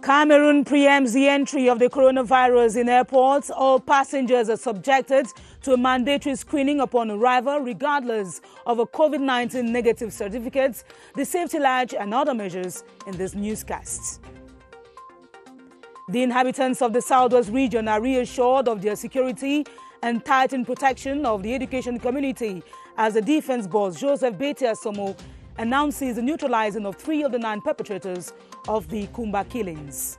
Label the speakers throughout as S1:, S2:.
S1: Cameroon preempts the entry of the coronavirus in airports. All passengers are subjected to a mandatory screening upon arrival, regardless of a COVID-19 negative certificate. The safety latch and other measures in this newscast. The inhabitants of the Southwest region are reassured of their security and tightened protection of the education community as the defense boss Joseph Beti-Asomo announces the neutralizing of 3 of the 9 perpetrators of the Kumba killings.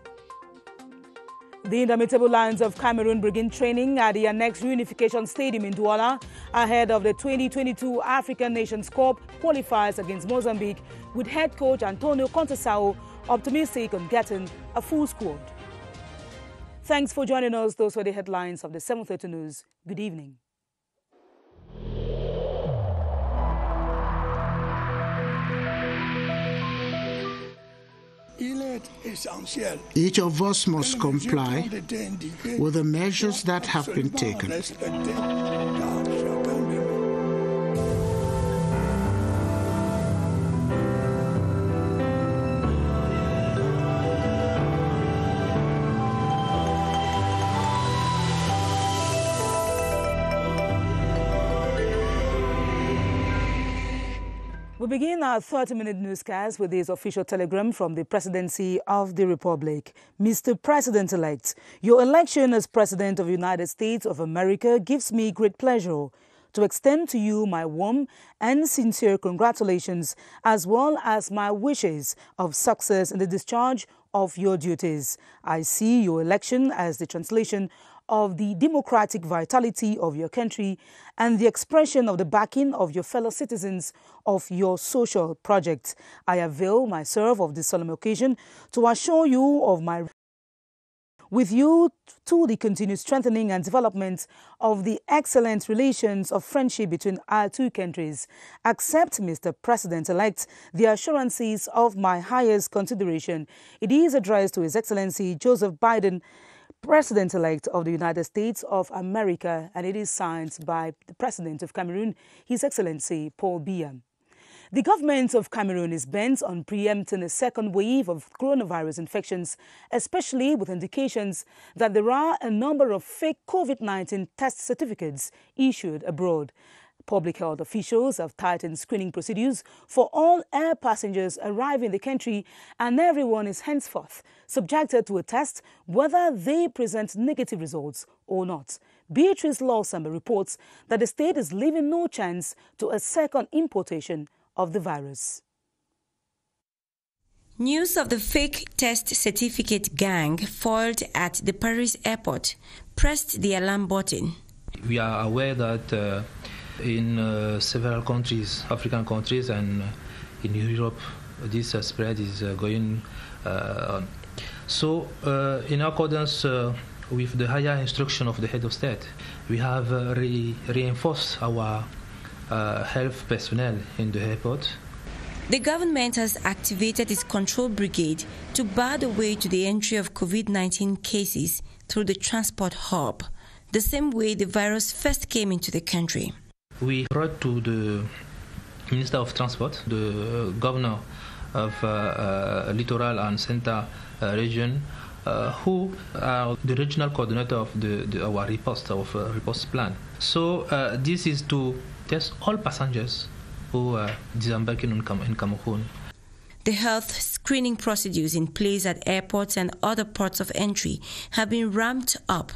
S1: The Indomitable Lions of Cameroon begin training at the Annex Reunification Stadium in Douala ahead of the 2022 African Nations Cup qualifiers against Mozambique, with head coach Antonio Contessao optimistic on getting a full squad. Thanks for joining us. Those were the headlines of the 7:30 News. Good evening.
S2: Each of us must comply with the measures that have been taken.
S1: We begin our 30-minute newscast with this official telegram from the Presidency of the Republic. Mr. President-elect, your election as President of the United States of America gives me great pleasure to extend to you my warm and sincere congratulations, as well as my wishes of success in the discharge of your duties. I see your election as the translation of the democratic vitality of your country and the expression of the backing of your fellow citizens of your social project. I avail myself of this solemn occasion to assure you of my with you to the continued strengthening and development of the excellent relations of friendship between our two countries. Accept, Mr. President-elect, the assurances of my highest consideration. It is addressed to His Excellency Joseph Biden, President-elect of the United States of America, and it is signed by the President of Cameroon, His Excellency Paul Biya. The government of Cameroon is bent on preempting a second wave of coronavirus infections, especially with indications that there are a number of fake COVID-19 test certificates issued abroad. Public health officials have tightened screening procedures for all air passengers arriving in the country, and everyone is henceforth subjected to a test whether they present negative results or not. Beatrice Lawsamba reports that the state is leaving no chance to a second importation of the virus.
S3: News of the fake test certificate gang foiled at the Paris airport pressed the alarm button.
S4: We are aware that in several countries, African countries, and in Europe, this spread is going on. So, in accordance with the higher instruction of the head of state, we have reinforced our health personnel in the airport.
S3: The government has activated its control brigade to bar the way to the entry of COVID-19 cases through the transport hub, the same way the virus first came into the country.
S4: We brought to the Minister of Transport, the Governor of Littoral and Center region, who are the regional coordinator of our riposte plan. So this is to test all passengers who are disembarking in Cameroon.
S3: The health screening procedures in place at airports and other ports of entry have been ramped up.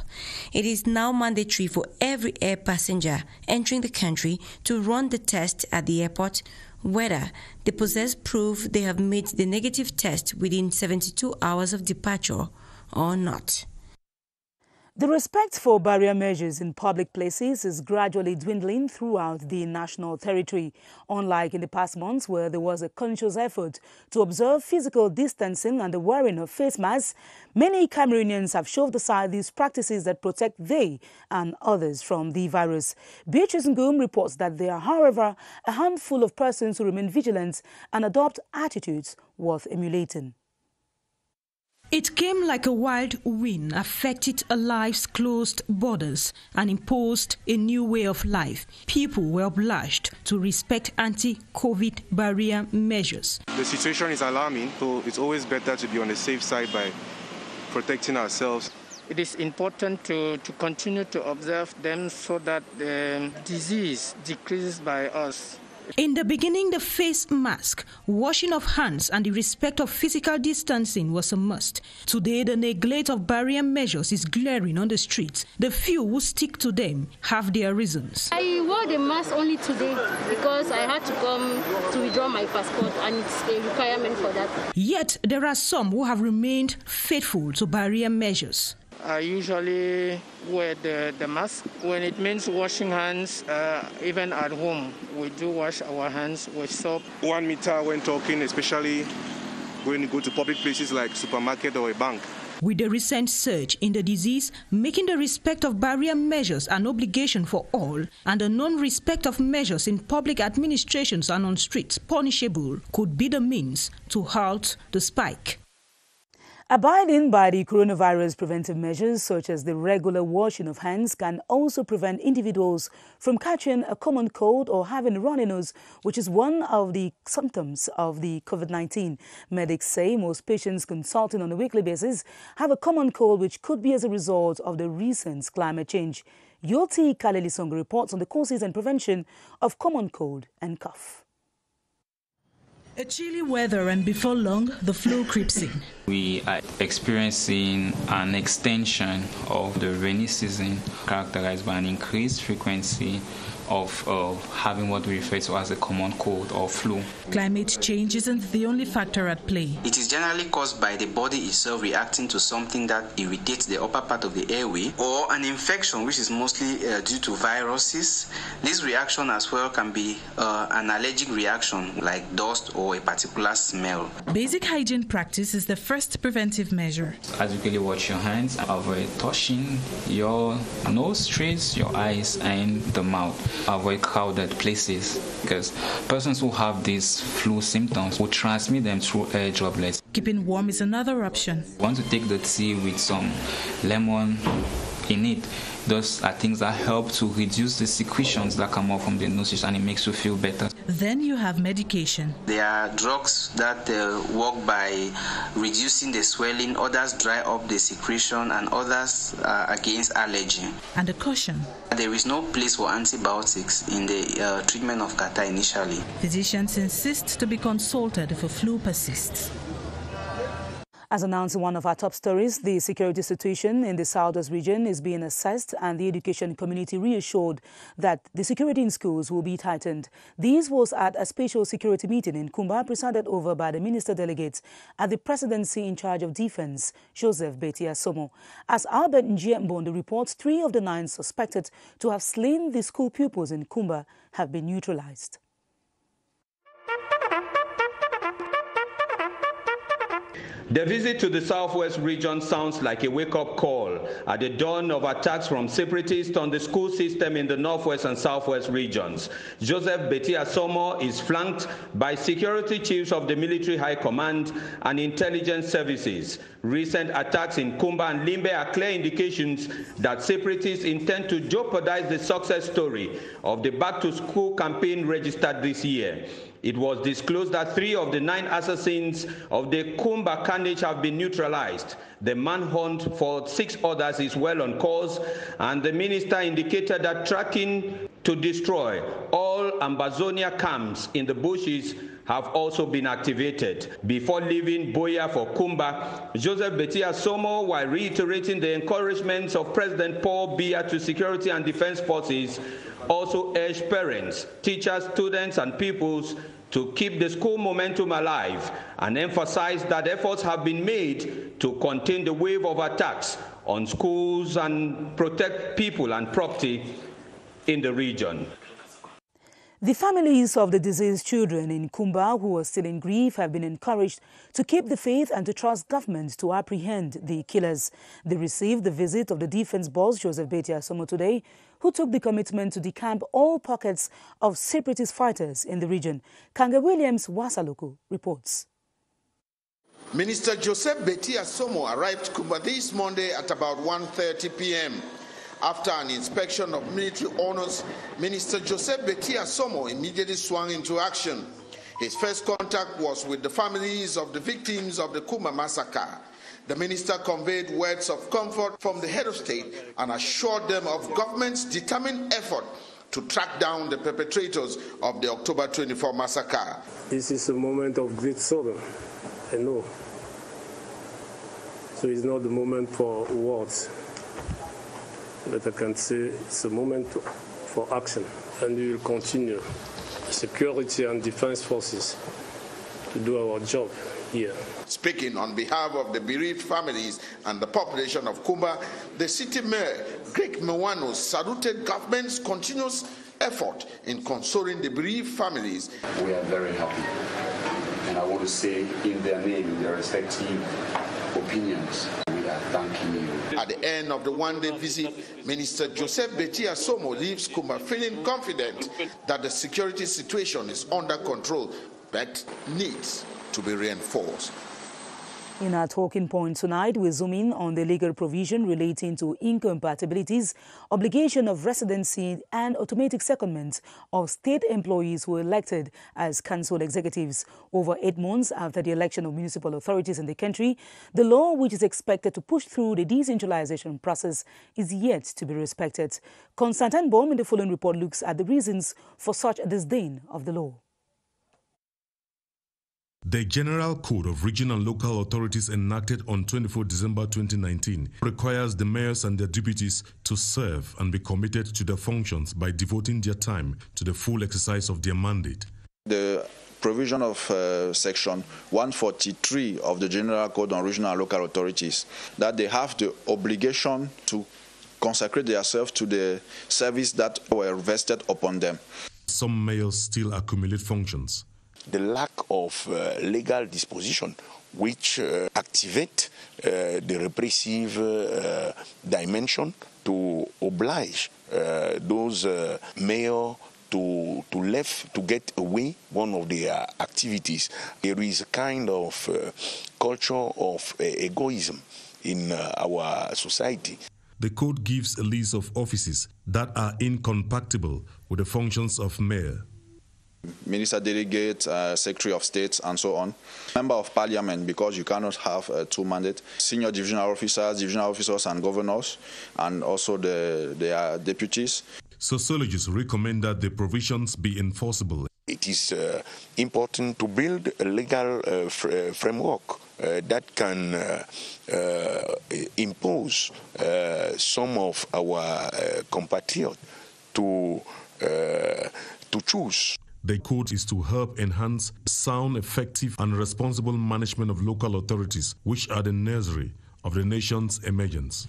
S3: It is now mandatory for every air passenger entering the country to run the test at the airport, whether they possess proof they have made the negative test within 72 hours of departure or not.
S1: The respect for barrier measures in public places is gradually dwindling throughout the national territory. Unlike in the past months where there was a conscious effort to observe physical distancing and the wearing of face masks, many Cameroonians have shoved aside these practices that protect they and others from the virus. Beatrice Ngum reports that there are, however, a handful of persons who remain vigilant and adopt attitudes worth emulating.
S5: It came like a wild wind, affected our lives' closed borders and imposed a new way of life. People were obliged to respect anti-COVID barrier measures.
S6: The situation is alarming, so it's always better to be on the safe side by protecting ourselves.
S7: It is important to continue to observe them so that the disease decreases by us.
S5: In the beginning, the face mask, washing of hands, and the respect of physical distancing was a must. Today, the neglect of barrier measures is glaring on the streets. The few who stick to them have their reasons.
S8: I wore the mask only today because I had to come to withdraw my passport, and it's a requirement for that. Yet,
S5: there are some who have remained faithful to barrier measures.
S7: I usually wear the mask when it means washing hands, even at home. We do wash our hands with soap.
S6: 1 meter when talking, especially when you go to public places like supermarket or a bank.
S5: With the recent surge in the disease, making the respect of barrier measures an obligation for all and the non-respect of measures in public administrations and on streets punishable could be the means to halt the spike.
S1: Abiding by the coronavirus preventive measures, such as the regular washing of hands, can also prevent individuals from catching a common cold or having a runny nose, which is one of the symptoms of the COVID-19. Medics say most patients consulting on a weekly basis have a common cold, which could be as a result of the recent climate change. Yoti Kalelisong reports on the causes and prevention of common cold and cough.
S9: A chilly weather, and before long, the flu creeps in.
S10: We are experiencing an extension of the rainy season characterized by an increased frequency of having what we refer to as a common cold or flu.
S9: Climate change isn't the only factor at play.
S11: It is generally caused by the body itself reacting to something that irritates the upper part of the airway, or an infection which is mostly due to viruses. This reaction as well can be an allergic reaction like dust or a particular smell.
S9: Basic hygiene practice is the first preventive measure.
S10: Adequately wash your hands, avoid touching your nose, streets, your eyes and the mouth. Avoid crowded places because persons who have these flu symptoms will transmit them through air droplets.
S9: Keeping warm is another option.
S10: You want to take the tea with some lemon in it. Those are things that help to reduce the secretions that come out from the noses, and it makes you feel better.
S9: Then you have medication.
S11: There are drugs that work by reducing the swelling, others dry up the secretion, and others are against allergy.
S9: And a caution.
S11: There is no place for antibiotics in the treatment of catarrh initially.
S9: Physicians insist to be consulted if a flu persists.
S1: As announced in one of our top stories, the security situation in the Southwest region is being assessed, and the education community reassured that the security in schools will be tightened. This was at a special security meeting in Kumba, presided over by the minister delegates at the presidency in charge of defense, Joseph Betia Somo. As Albert Njiembondo reports, 3 of the 9 suspected to have slain the school pupils in Kumba have been neutralized.
S12: The visit to the Southwest region sounds like a wake-up call at the dawn of attacks from separatists on the school system in the Northwest and Southwest regions. Joseph Betia Somo is flanked by security chiefs of the Military High Command and intelligence services. Recent attacks in Kumba and Limbe are clear indications that separatists intend to jeopardize the success story of the back-to-school campaign registered this year. It was disclosed that 3 of the 9 assassins of the Kumba carnage have been neutralized. The manhunt for 6 others is well on course, and the minister indicated that tracking to destroy all Ambazonia camps in the bushes have also been activated. Before leaving Boya for Kumba, Joseph Betia Somo, while reiterating the encouragements of President Paul Biya to security and defense forces, also urged parents, teachers, students, and pupils to keep the school momentum alive and emphasize that efforts have been made to contain the wave of attacks on schools and protect people and property in the region.
S1: The families of the deceased children in Kumba who are still in grief have been encouraged to keep the faith and to trust government to apprehend the killers. They received the visit of the defense boss, Joseph Betia Somo, today, who took the commitment to decamp all pockets of separatist fighters in the region. Kanga Williams Wasaluku reports.
S13: Minister Joseph Betia Somo arrived Kumba this Monday at about 1:30 p.m. After an inspection of military honors, Minister Joseph Betia Somo immediately swung into action. His first contact was with the families of the victims of the Kuma massacre. The minister conveyed words of comfort from the head of state and assured them of government's determined effort to track down the perpetrators of the October 24 massacre.
S14: This is a moment of great sorrow, I know. So it's not the moment for words, but I can say it's a moment for action, and we will continue, security and defense forces, to do our job here.
S13: Speaking on behalf of the bereaved families and the population of Kumba, the city mayor, Greg Mwano, saluted government's continuous effort in consoling the bereaved families.
S15: We are very happy, and I want to say in their name, in their respective opinions, we are thanking you.
S13: At the end of the one-day visit, Minister Joseph Betty Asomo leaves Kumba feeling confident that the security situation is under control, but needs to be reinforced.
S1: In our talking point tonight, we zoom in on the legal provision relating to incompatibilities, obligation of residency and automatic secondment of state employees who were elected as council executives over 8 months after the election of municipal authorities in the country. The law, which is expected to push through the decentralization process, is yet to be respected. Constantine Baum in the following report looks at the reasons for such a disdain of the law.
S16: The General Code of Regional and Local Authorities enacted on 24 December 2019 requires the mayors and their deputies to serve and be committed to their functions by devoting their time to the full exercise of their mandate.
S17: The provision of Section 143 of the General Code on Regional and Local Authorities, that they have the obligation to consecrate themselves to the service that were vested upon them.
S16: Some mayors still accumulate functions.
S18: The lack of legal disposition which activate the repressive dimension to oblige those mayors to get away one of their activities. There is a kind of culture of egoism in our society.
S16: The code gives a list of offices that are incompatible with the functions of mayor.
S17: Minister delegate, Secretary of State, and so on. Member of Parliament, because you cannot have 2 mandates. Senior divisional officers and governors, and also their deputies.
S16: Sociologists recommend that the provisions be enforceable.
S18: It is important to build a legal framework that can impose some of our compatriots to choose.
S16: The code is to help enhance sound, effective, and responsible management of local authorities, which are the nursery of the nation's emergence.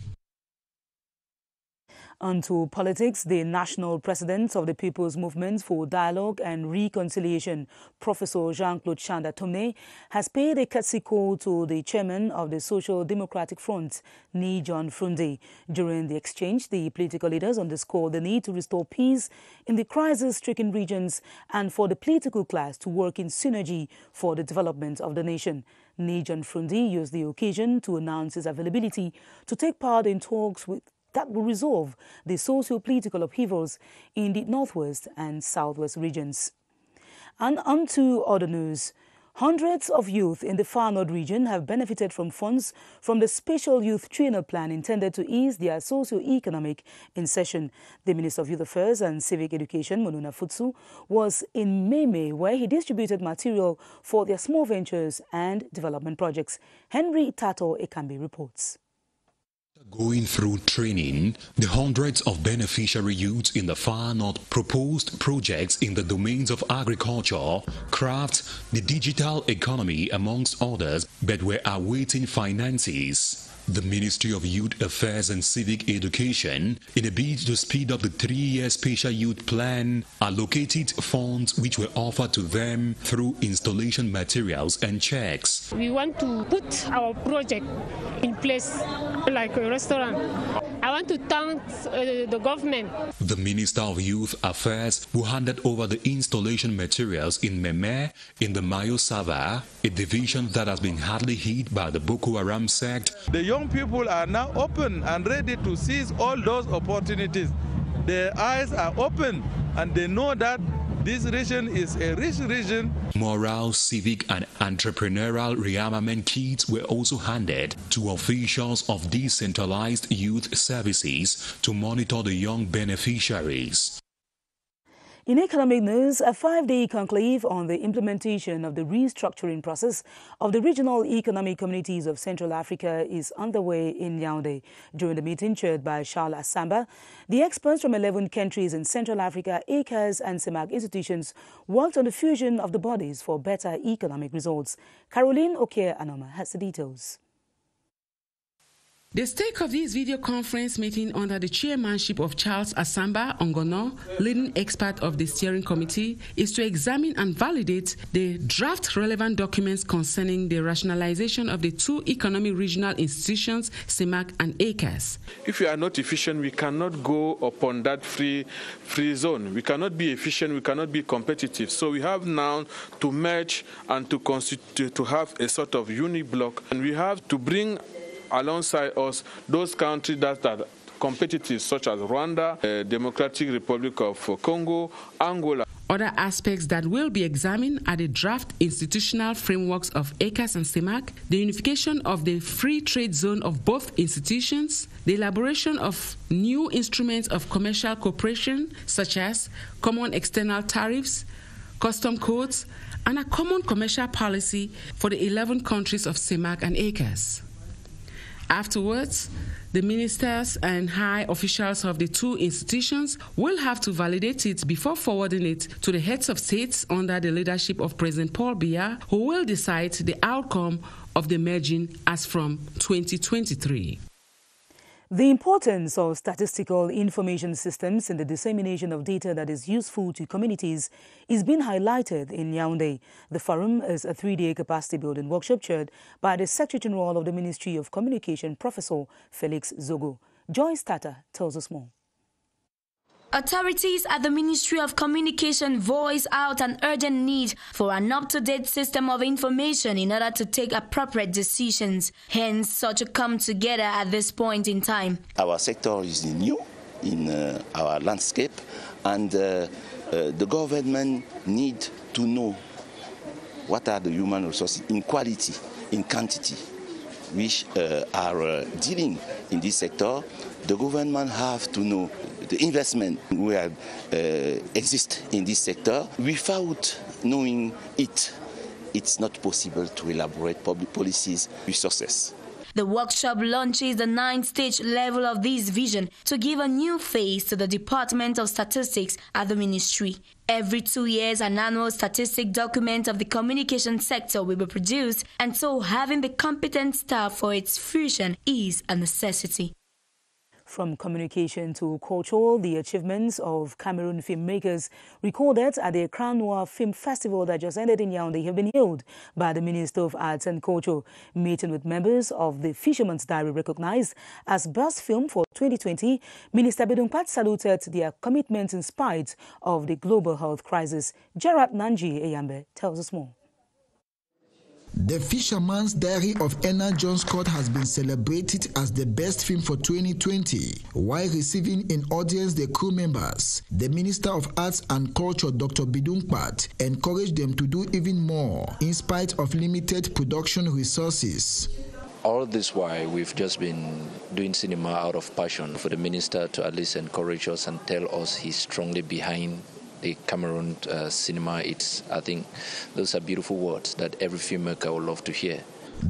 S1: On to politics, the national president of the People's Movement for Dialogue and Reconciliation, Professor Jean-Claude Chanda Tomne, has paid a courtesy call to the chairman of the Social Democratic Front, Ni John Frunde. During the exchange, the political leaders underscored the need to restore peace in the crisis-stricken regions and for the political class to work in synergy for the development of the nation. Ni John Frunde used the occasion to announce his availability to take part in talks that will resolve the socio-political upheavals in the northwest and southwest regions. And on to other news. Hundreds of youth in the Far North region have benefited from funds from the Special Youth Trainer Plan intended to ease their socio-economic insertion. The Minister of Youth Affairs and Civic Education, Monuna Futsu, was in Meme, where he distributed material for their small ventures and development projects. Henry Tato Ekambi reports.
S19: Going through training, the hundreds of beneficiary youths in the Far North proposed projects in the domains of agriculture, crafts, the digital economy, amongst others, but were awaiting finances. The Ministry of Youth Affairs and Civic Education, in a bid to speed up the 3-year Special Youth Plan, allocated funds which were offered to them through installation materials and checks.
S20: We want to put our project in place like a restaurant. I want to thank the government. The
S19: Minister of Youth Affairs, who handed over the installation materials in Meme, in the Mayo Sava, a division that has been hardly hit by the Boko Haram sect.
S21: The young people are now open and ready to seize all those opportunities. Their eyes are open and they know that This region is a rich region.
S19: Moral, civic and entrepreneurial rearmament kits were also handed to officials of decentralized youth services to monitor the young beneficiaries.
S1: In economic news, a 5-day conclave on the implementation of the restructuring process of the regional economic communities of Central Africa is underway in Yaoundé. During the meeting chaired by Charles Assamba, the experts from 11 countries in Central Africa, ECAS and CEMAC institutions worked on the fusion of the bodies for better economic results. Caroline Okier-Anoma has the details.
S2: The stake of this video conference meeting under the chairmanship of Charles Assamba Ongono, leading expert of the steering committee, is to examine and validate the draft relevant documents concerning the rationalization of the two economic regional institutions, CEMAC and ECAS.
S21: If we are not efficient, we cannot go upon that free zone. We cannot be efficient, we cannot be competitive. So we have now to merge and to have a sort of unique block, and we have to bring alongside us those countries that are competitive, such as Rwanda, Democratic Republic of Congo, Angola.
S2: Other aspects that will be examined are the draft institutional frameworks of ECAS and CEMAC, the unification of the free trade zone of both institutions, the elaboration of new instruments of commercial cooperation, such as common external tariffs, custom codes, and a common commercial policy for the 11 countries of CEMAC and ECAS. Afterwards, the ministers and high officials of the two institutions will have to validate it before forwarding it to the heads of states under the leadership of President Paul Biya, who will decide the outcome of the merging as from 2023.
S1: The importance of statistical information systems in the dissemination of data that is useful to communities is being highlighted in Yaoundé. The forum is a 3-day capacity building workshop chaired by the Secretary-General of the Ministry of Communication, Professor Felix Zogo. Joyce Tata tells us more.
S22: Authorities at the Ministry of Communication voice out an urgent need for an up-to-date system of information in order to take appropriate decisions. Hence, such a come together at this point in time.
S23: Our sector is new in our landscape, and the government need to know what are the human resources in quality, in quantity, which are dealing in this sector. The government have to know the investment will exist in this sector. Without knowing it, it's not possible to elaborate public policies resources.
S22: The workshop launches the 9th-stage level of this vision to give a new face to the Department of Statistics at the ministry. Every 2 years, an annual statistic document of the communication sector will be produced, and so having the competent staff for its fusion is a necessity.
S1: From communication to culture, the achievements of Cameroon filmmakers recorded at the Crown Noir Film Festival that just ended in Yaoundé have been hailed by the Minister of Arts and Culture. Meeting with members of the Fisherman's Diary recognized as best film for 2020, Minister Bidun Pat saluted their commitment in spite of the global health crisis. Gerard Nanji Eyambe tells us more.
S24: The Fisherman's Diary of Enna John Scott has been celebrated as the best film for 2020, while receiving in audience the crew members. The Minister of Arts and Culture, Dr. Bidun Pat, encouraged them to do even more in spite of limited production resources.
S25: All this while, we've just been doing cinema out of passion for the minister to at least encourage us and tell us he's strongly behind the Cameroon cinema. I think those are beautiful words that every filmmaker would love to hear.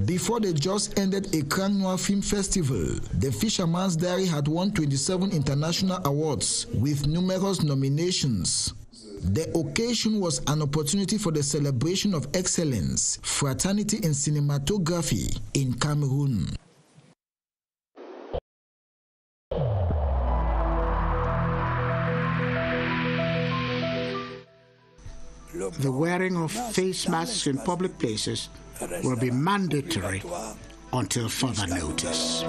S24: Before the just ended a Crown Noir Film Festival, the Fisherman's Diary had won 27 international awards with numerous nominations. The occasion was an opportunity for the celebration of excellence, fraternity in cinematography in Cameroon.
S26: The wearing of face masks in public places will be mandatory until further notice.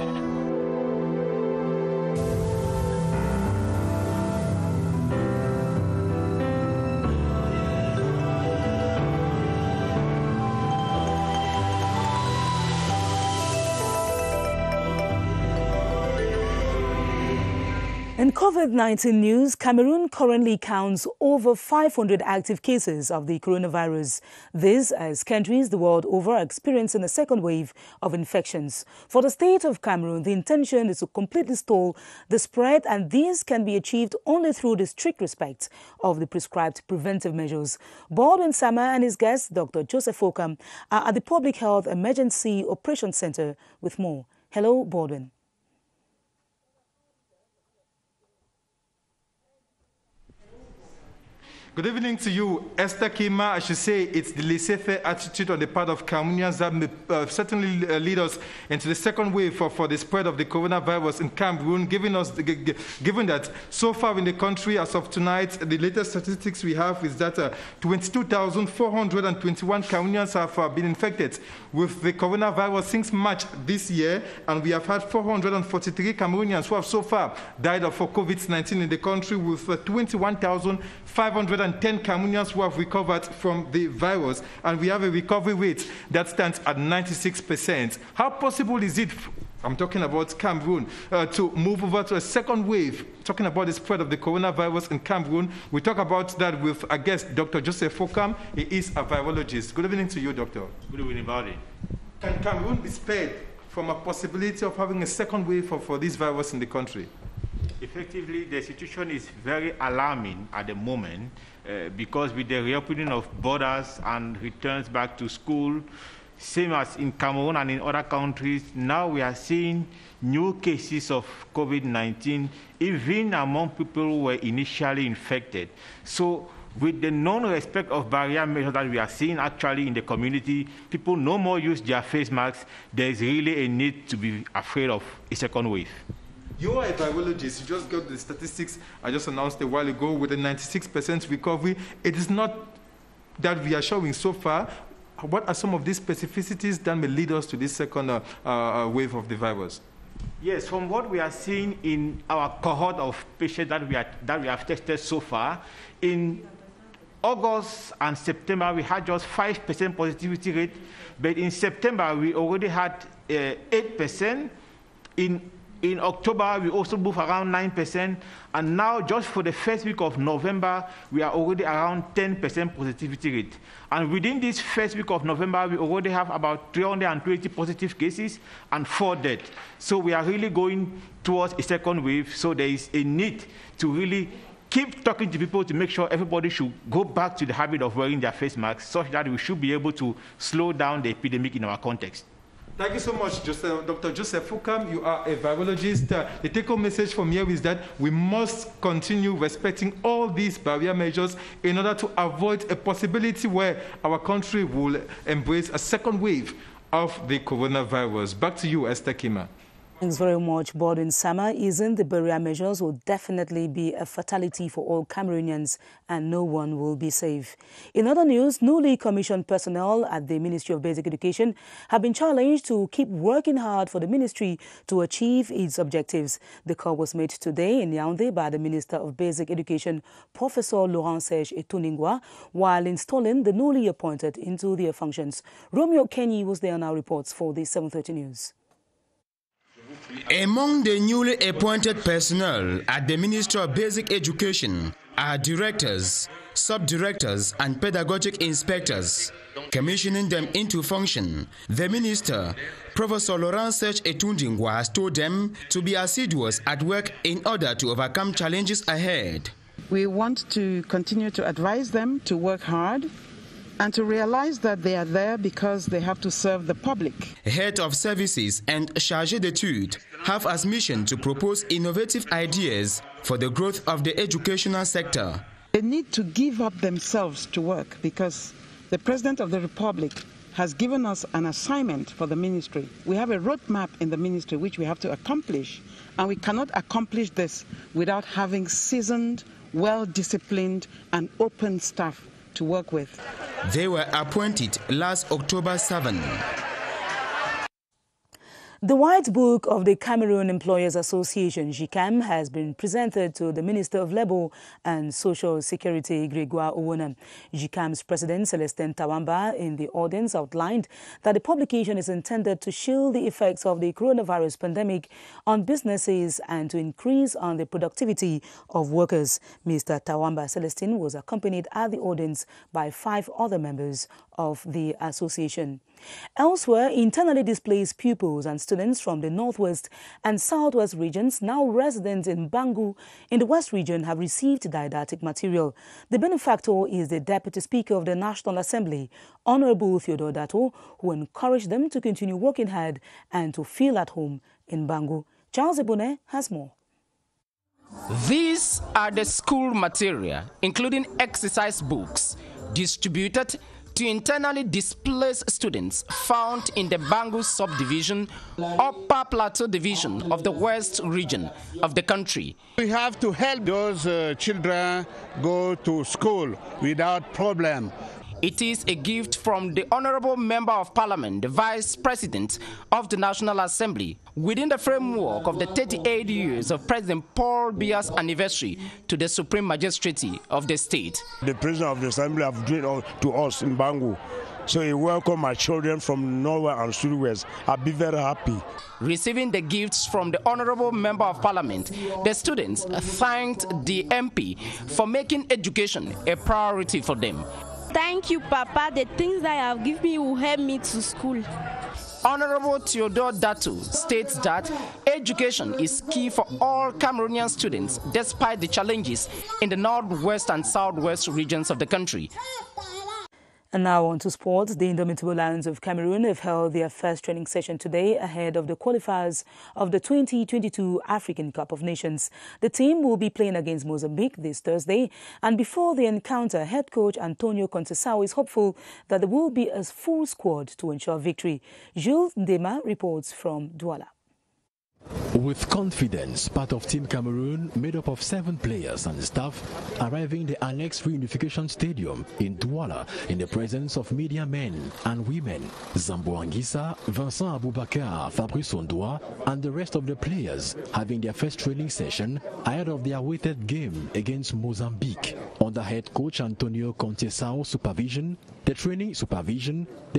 S1: In COVID-19 news, Cameroon currently counts over 500 active cases of the coronavirus. This as countries the world over are experiencing a second wave of infections. For the state of Cameroon, the intention is to completely stall the spread, and this can be achieved only through the strict respect of the prescribed preventive measures. Baldwin Sama and his guest, Dr. Joseph Okam, are at the Public Health Emergency Operations Center with more. Hello, Baldwin.
S3: Good evening to you, Esther Kima. I should say it's the laissez-faire attitude on the part of Cameroonians that may certainly lead us into the second wave for the spread of the coronavirus in Cameroon, given that so far in the country, as of tonight, the latest statistics we have is that 22,421 Cameroonians have been infected with the coronavirus since March this year, and we have had 443 Cameroonians who have so far died of COVID-19 in the country, with 21,510 Cameroonians who have recovered from the virus, and we have a recovery rate that stands at 96%. How possible is it, I'm talking about Cameroon, to move over to a second wave, talking about the spread of the coronavirus in Cameroon? We talk about that with our guest, Dr. Joseph Okam. He is a virologist. Good evening to you, Doctor.
S4: Good evening, buddy.
S3: Can Cameroon be spared from a possibility of having a second wave for this virus in the country?
S4: Effectively, the situation is very alarming at the moment because with the reopening of borders and returns back to school, same as in Cameroon and in other countries, now we are seeing new cases of COVID-19, even among people who were initially infected. So with the non-respect of barrier measures that we are seeing actually in the community, people no more use their face masks. There is really a need to be afraid of a second wave.
S3: You are a virologist. You just got the statistics I just announced a while ago with a 96% recovery. It is not that we are showing so far. What are some of these specificities that may lead us to this second wave of the virus?
S4: Yes, from what we are seeing in our cohort of patients that we have tested so far, in August and September, we had just 5% positivity rate, but in September, we already had 8%. In October, we also moved around 9%, and now just for the first week of November, we are already around 10% positivity rate. And within this first week of November, we already have about 320 positive cases and 4 deaths. So we are really going towards a second wave, so there is a need to really keep talking to people to make sure everybody should go back to the habit of wearing their face masks, such that we should be able to slow down the epidemic in our context.
S3: Thank you so much, Dr. Joseph Okam. You are a virologist. The take-home message from here is that we must continue respecting all these barrier measures in order to avoid a possibility where our country will embrace a second wave of the coronavirus. Back to you, Esther Kima.
S1: Thanks very much, Baldwin Sama. Isn't the barrier measures will definitely be a fatality for all Cameroonians, and no one will be safe. In other news, newly commissioned personnel at the Ministry of Basic Education have been challenged to keep working hard for the ministry to achieve its objectives. The call was made today in Yaoundé by the Minister of Basic Education, Professor Laurent Serge Etuningwa, while installing the newly appointed into their functions. Romeo Kenyi was there on our reports for the 7:30 News.
S5: Among the newly appointed personnel at the Ministry of Basic Education are directors, sub-directors and pedagogic inspectors. Commissioning them into function, the minister, Professor Laurent Serge Etuningwa, has told them to be assiduous at work in order to overcome challenges ahead.
S6: We want to continue to advise them to work hard and to realize that they are there because they have to serve the public.
S5: Head of Services and Chargé d'Etudes have as mission to propose innovative ideas for the growth of the educational sector.
S6: They need to give up themselves to work because the President of the Republic has given us an assignment for the ministry. We have a roadmap in the ministry which we have to accomplish, and we cannot accomplish this without having seasoned, well-disciplined and open staff to work with.
S5: They were appointed last October 7.
S1: The White Book of the Cameroon Employers Association, GICAM, has been presented to the Minister of Labour and Social Security, Gregoire Owona. GICAM's President, Celestin Tawamba, in the audience outlined that the publication is intended to shield the effects of the coronavirus pandemic on businesses and to increase on the productivity of workers. Mr. Tawamba Celestin was accompanied at the audience by 5 other members of the association. Elsewhere, internally displaced pupils and students from the Northwest and Southwest regions, now resident in Bangu in the West region, have received didactic material. The benefactor is the Deputy Speaker of the National Assembly, Honorable Theodore Dato, who encouraged them to continue working hard and to feel at home in Bangu. Charles Ebone has more.
S7: These are the school material, including exercise books, distributed to internally displaced students found in the Bangu subdivision, Upper Plateau division of the West region of the country.
S8: We have to help those children go to school without problem.
S7: It is a gift from the Honorable Member of Parliament, the Vice President of the National Assembly, within the framework of the 38 years of President Paul Biya's anniversary to the Supreme Magistrate of the state.
S9: The President of the Assembly have doing to us in Bangu. So he welcomed my children from Norway and Southwest. I'll be very happy.
S7: Receiving the gifts from the Honorable Member of Parliament, the students thanked the MP for making education a priority for them.
S10: Thank you, Papa. The things that you have given me will help me to school.
S7: Honorable Theodore Dato states that education is key for all Cameroonian students despite the challenges in the Northwest and Southwest regions of the country.
S1: And now on to sports. The Indomitable Lions of Cameroon have held their first training session today ahead of the qualifiers of the 2022 African Cup of Nations. The team will be playing against Mozambique this Thursday, and before the encounter, head coach Antonio Conceição is hopeful that there will be a full squad to ensure victory. Jules Ndema reports from Douala.
S11: With confidence, part of Team Cameroon, made up of 7 players and staff, arriving the Annex Reunification Stadium in Douala in the presence of media men and women, Zambo Anguissa, Vincent Aboubakar, Fabrice Ondoa, and the rest of the players having their first training session ahead of the awaited game against Mozambique. Under head coach Antonio Conceição's supervision, the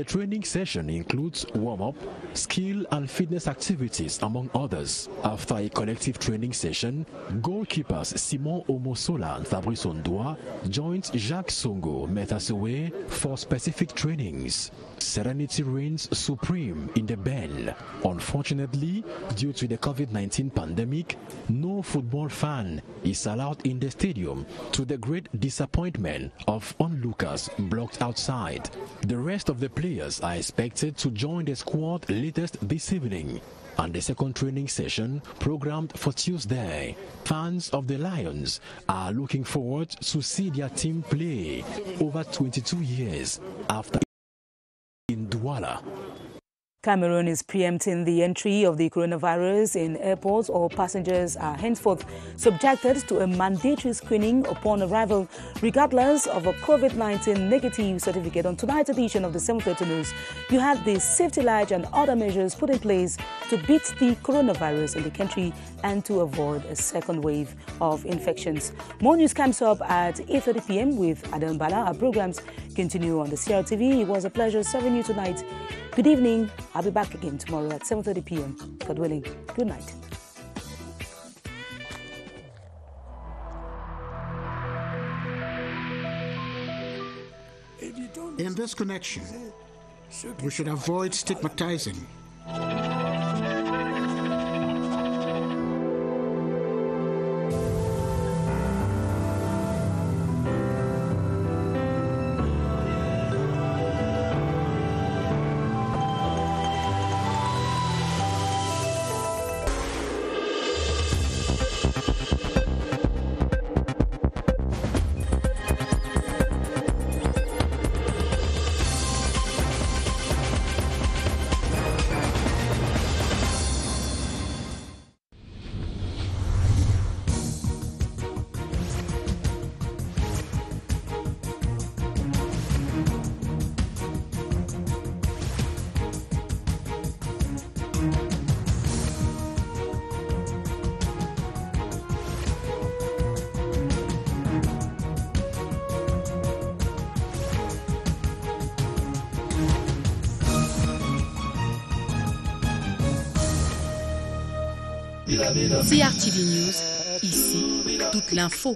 S11: training session includes warm-up, skill and fitness activities, among others. After a collective training session, goalkeepers Simon Omosola and Fabrice Ondoa joined Jacques Songo Metasewe for specific trainings. Serenity reigns supreme in the Bell. Unfortunately, due to the COVID-19 pandemic, no football fan is allowed in the stadium, to the great disappointment of onlookers blocked outside. The rest of the players are expected to join the squad latest this evening. And the second training session programmed for Tuesday. Fans of the Lions are looking forward to see their team play over 22 years after in Douala.
S1: Cameroon is preempting the entry of the coronavirus in airports. All passengers are henceforth subjected to a mandatory screening upon arrival, regardless of a COVID-19 negative certificate. On tonight's edition of the 7:30 News, you had the safety light and other measures put in place to beat the coronavirus in the country and to avoid a second wave of infections. More news comes up at 8:30 p.m. with Adam Bala. Our programs continue on the CRTV. It was a pleasure serving you tonight. Good evening. I'll be back again tomorrow at 7:30 p.m. God willing. Good night.
S26: In this connection, we should avoid stigmatizing.
S12: CRTV News, ici, toute l'info.